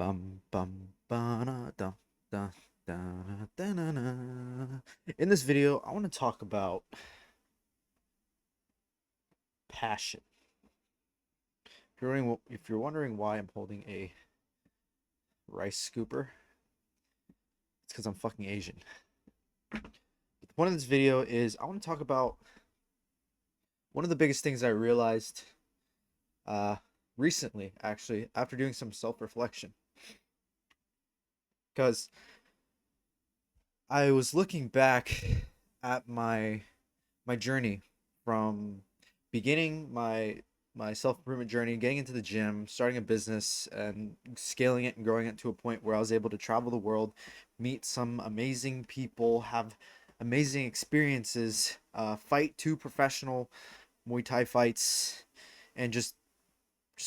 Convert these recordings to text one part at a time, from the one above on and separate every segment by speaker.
Speaker 1: Bum bum ba da da da da da da. In this video, I want to talk about passion. If you're wondering why I'm holding a rice scooper, it's because I'm fucking Asian. The point of this video is I want to talk about one of the biggest things I realized uh, recently, actually, after doing some self-reflection. Because I was looking back at my journey from beginning my self-improvement journey, getting into the gym, starting a business and scaling it and growing it to a point where I was able to travel the world, meet some amazing people, have amazing experiences, fight two professional Muay Thai fights, and just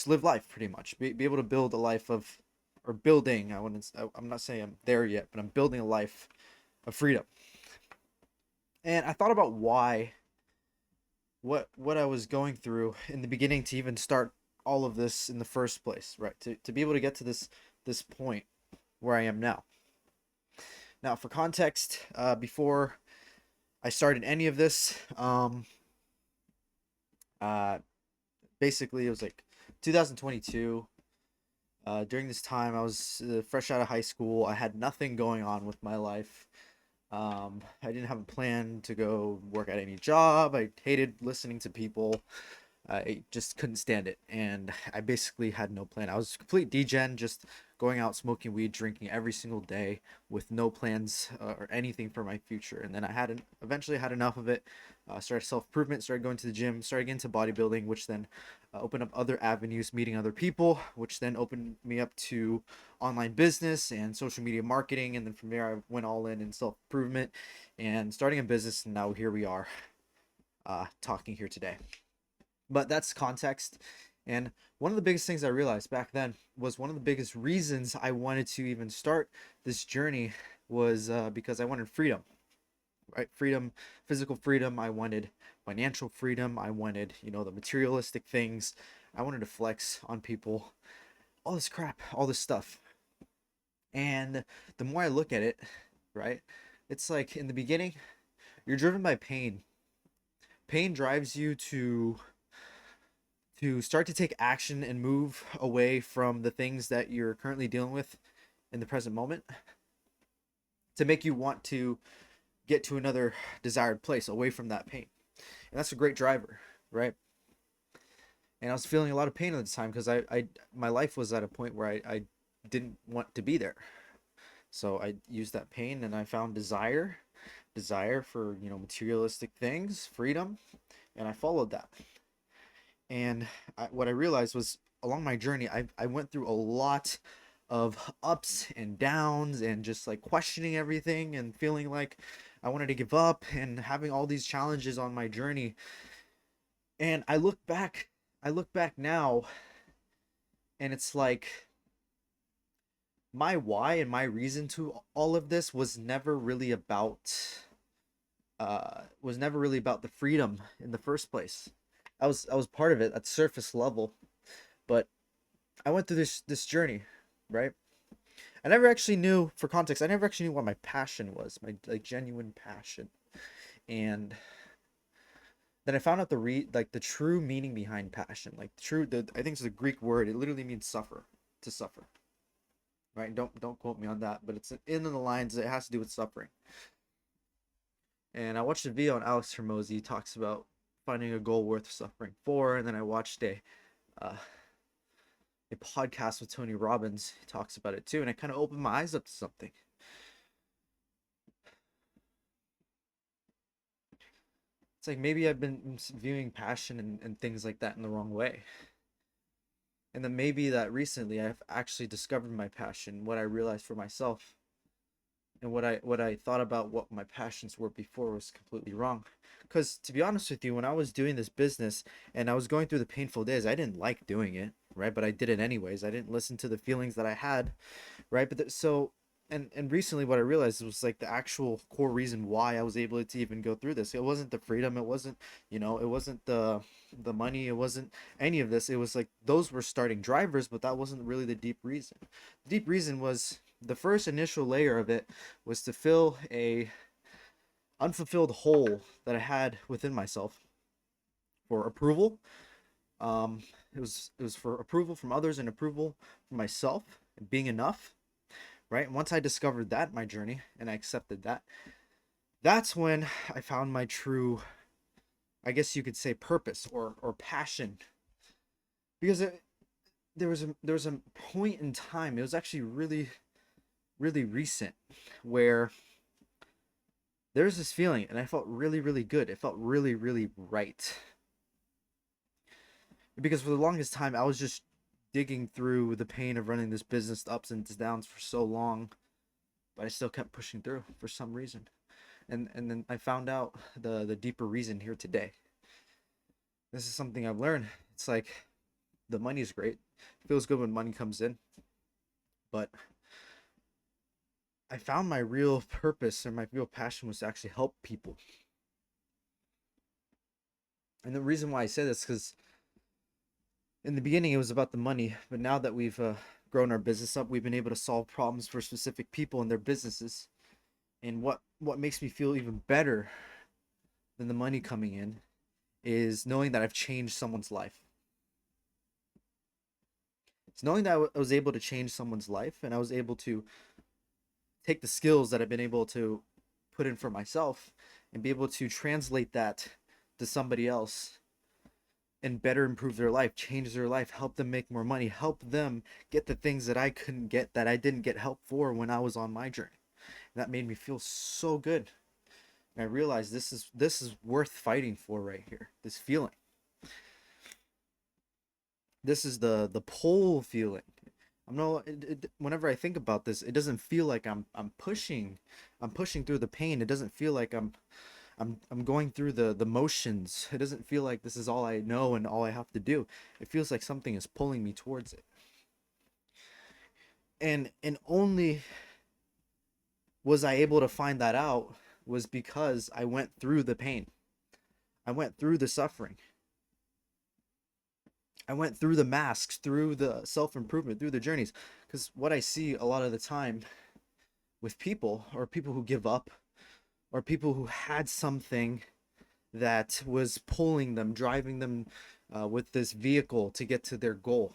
Speaker 1: live life pretty much. Be able to build a life of, or building, I'm not saying I'm there yet, but I'm building a life of freedom. And I thought about what I was going through in the beginning to even start all of this in the first place, right? To be able to get to this point where I am now. Now, for context, before I started any of this, uh, basically it was like 2022. During this time, I was fresh out of high school. I had nothing going on with my life. I didn't have a plan to go work at any job. I hated listening to people. I just couldn't stand it, and I basically had no plan. I was complete degen, just going out smoking weed, drinking every single day with no plans or anything for my future. And then eventually had enough of it. Started self improvement, started going to the gym, started getting into bodybuilding, which then opened up other avenues, meeting other people, which then opened me up to online business and social media marketing. And then from there, I went all in self improvement and starting a business. And now here we are, talking here today. But that's context. And one of the biggest things I realized back then was one of the biggest reasons I wanted to even start this journey was because I wanted freedom, right? Freedom, physical freedom. I wanted financial freedom. I wanted, the materialistic things. I wanted to flex on people, all this crap, all this stuff. And the more I look at it, right, it's like in the beginning, you're driven by pain. Pain drives you to start to take action and move away from the things that you're currently dealing with in the present moment, to make you want to get to another desired place away from that pain. And that's a great driver, right? And I was feeling a lot of pain at the time because I my life was at a point where I didn't want to be there. So I used that pain and I found desire for, materialistic things, freedom, and I followed that. And what I realized was along my journey, I went through a lot of ups and downs and just like questioning everything and feeling like I wanted to give up and having all these challenges on my journey. And I look back now, and it's like my why and my reason to all of this was never really about the freedom in the first place. I was part of it at surface level, but I went through this journey, right? I never actually knew, for context, I never actually knew what my passion was, my like genuine passion. And then I found out the true meaning behind passion. Like I think it's the Greek word. It literally means suffer, to suffer. Right? Don't quote me on that, but it's in the lines. It has to do with suffering. And I watched a video on Alex Hermosi. He talks about finding a goal worth suffering for, and then I watched uh, a podcast with Tony Robbins. He talks about it too, and it kind of opened my eyes up to something. It's like maybe I've been viewing passion and things like that in the wrong way. And then maybe that recently I've actually discovered my passion, what I realized for myself, and what I thought about what my passions were before was completely wrong. Because to be honest with you, when I was doing this business and I was going through the painful days, I didn't like doing it, right? But I did it anyways. I didn't listen to the feelings that I had, right? So And recently what I realized was like the actual core reason why I was able to even go through this. It wasn't the freedom, it wasn't, it wasn't the money, it wasn't any of this. It was like those were starting drivers, but that wasn't really the deep reason. The deep reason was the first initial layer of it was to fill a unfulfilled hole that I had within myself for approval. It was for approval from others and approval from myself and being enough, right? And once I discovered that in my journey and I accepted that, that's when I found my true, I guess you could say, purpose or passion. Because there was a point in time, it was actually really really recent, where there's this feeling and I felt really really good. It felt really really right. Because for the longest time I was just digging through the pain of running this business, the ups and downs for so long, but I still kept pushing through for some reason. And then I found out the deeper reason here today. This is something I've learned. It's like the money is great. It feels good when money comes in, but I found my real purpose or my real passion was to actually help people. And the reason why I say this, because in the beginning it was about the money, but now that we've grown our business up, we've been able to solve problems for specific people and their businesses. And what makes me feel even better than the money coming in is knowing that I've changed someone's life. It's knowing that I was able to change someone's life, and I was able to take the skills that I've been able to put in for myself and be able to translate that to somebody else and better improve their life, change their life, help them make more money, help them get the things that I couldn't get, that I didn't get help for when I was on my journey. And that made me feel so good. And I realized this is worth fighting for right here. This feeling. This is the pull feeling. I'm no whenever I think about this, it doesn't feel like I'm pushing through the pain. It doesn't feel like I'm going through the motions. It doesn't feel like this is all I know and all I have to do. It feels like something is pulling me towards it. And only was I able to find that out was because I went through the pain. I went through the suffering. I went through the masks, through the self-improvement, through the journeys. Because what I see a lot of the time with people, or people who give up, or people who had something that was pulling them, driving them with this vehicle to get to their goal,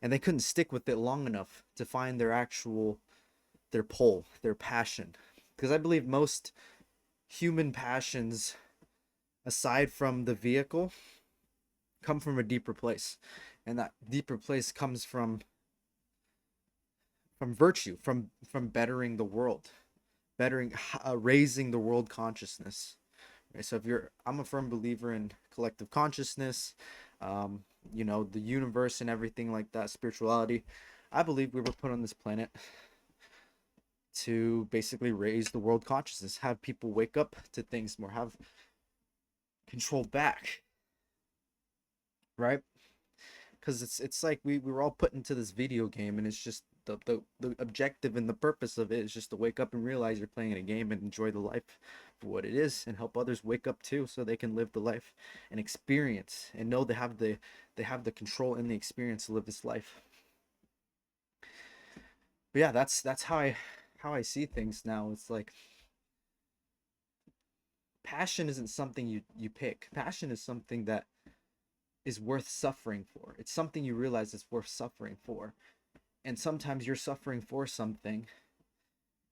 Speaker 1: and they couldn't stick with it long enough to find their pull, their passion. Because I believe most human passions, aside from the vehicle, come from a deeper place, and that deeper place comes from virtue, from bettering the world, bettering, raising the world consciousness. Right? So if you're, I'm a firm believer in collective consciousness, the universe and everything like that, spirituality. I believe we were put on this planet to basically raise the world consciousness, have people wake up to things more, have control back, right? Because it's like we were all put into this video game, and it's just the objective and the purpose of it is just to wake up and realize you're playing a game and enjoy the life for what it is, and help others wake up too, so they can live the life and experience and know they have the control and the experience to live this life. But yeah, that's how I see things now. It's like passion isn't something you pick. Passion is something that is worth suffering for. It's something you realize is worth suffering for. And sometimes you're suffering for something,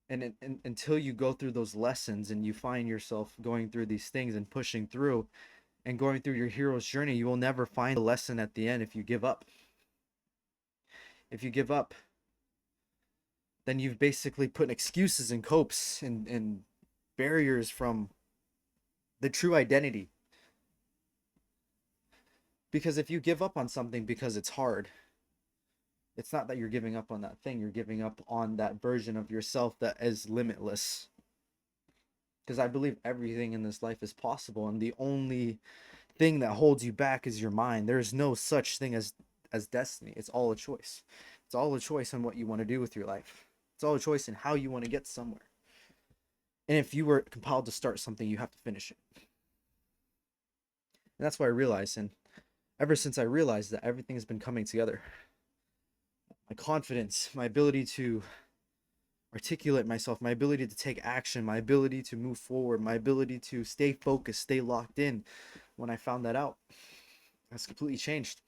Speaker 1: and until you go through those lessons and you find yourself going through these things and pushing through and going through your hero's journey, you will never find a lesson at the end. If you give up, if you give up, then you've basically put excuses and copes and barriers from the true identity. Because if you give up on something because it's hard, it's not that you're giving up on that thing, you're giving up on that version of yourself that is limitless. Because I believe everything in this life is possible, and the only thing that holds you back is your mind. There is no such thing as destiny. It's all a choice. It's all a choice on what you want to do with your life. It's all a choice in how you want to get somewhere. And if you were compelled to start something, you have to finish it. And that's what I realized. And ever since I realized that, everything has been coming together. My confidence, my ability to articulate myself, my ability to take action, my ability to move forward, my ability to stay focused, stay locked in. When I found that out, that's completely changed.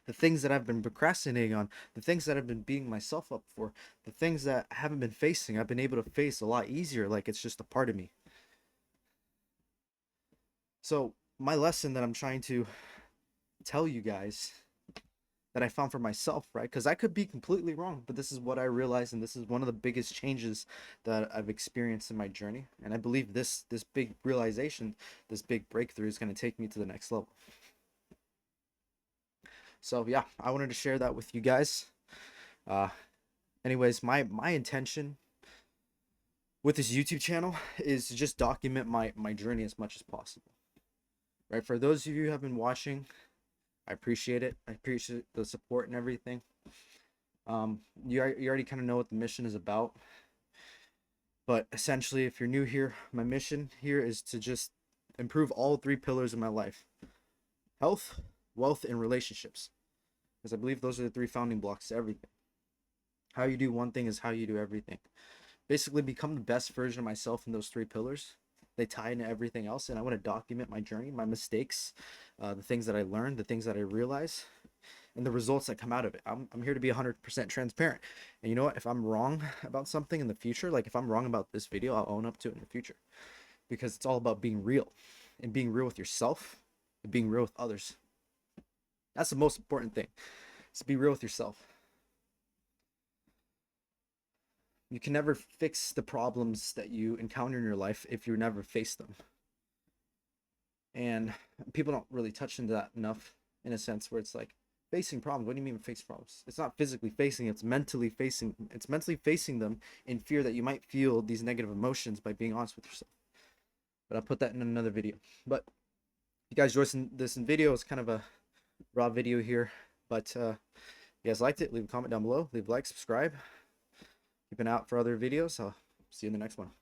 Speaker 1: The things that I've been procrastinating on, the things that I've been beating myself up for, the things that I haven't been facing, I've been able to face a lot easier, like it's just a part of me. So, my lesson that I'm trying to tell you guys, that I found for myself, right? Because I could be completely wrong, but this is what I realized, and this is one of the biggest changes that I've experienced in my journey. And I believe this big realization, this big breakthrough, is going to take me to the next level. So yeah, I wanted to share that with you guys. Uh, anyways, my intention with this YouTube channel is to just document my journey as much as possible. Right? For those of you who have been watching, I appreciate it. I appreciate the support and everything. You already kind of know what the mission is about. But essentially, if you're new here, my mission here is to just improve all three pillars of my life: health, wealth, and relationships. Because I believe those are the three founding blocks to everything. How you do one thing is how you do everything. Basically, become the best version of myself in those three pillars. They tie into everything else, and I want to document my journey, my mistakes, the things that I learned, the things that I realize, and the results that come out of it. I'm here to be 100% transparent. And you know what? If I'm wrong about something in the future, like if I'm wrong about this video, I'll own up to it in the future. Because it's all about being real, and being real with yourself, and being real with others. That's the most important thing, is to be real with yourself. You can never fix the problems that you encounter in your life if you never face them. And people don't really touch into that enough, in a sense, where it's like, facing problems. What do you mean face problems? It's not physically facing, it's mentally facing. It's mentally facing them in fear that you might feel these negative emotions by being honest with yourself. But I'll put that in another video. But if you guys enjoyed this video, it's kind of a raw video here. But if you guys liked it, leave a comment down below, leave a like, subscribe. Keep an eye out for other videos. I'll see you in the next one.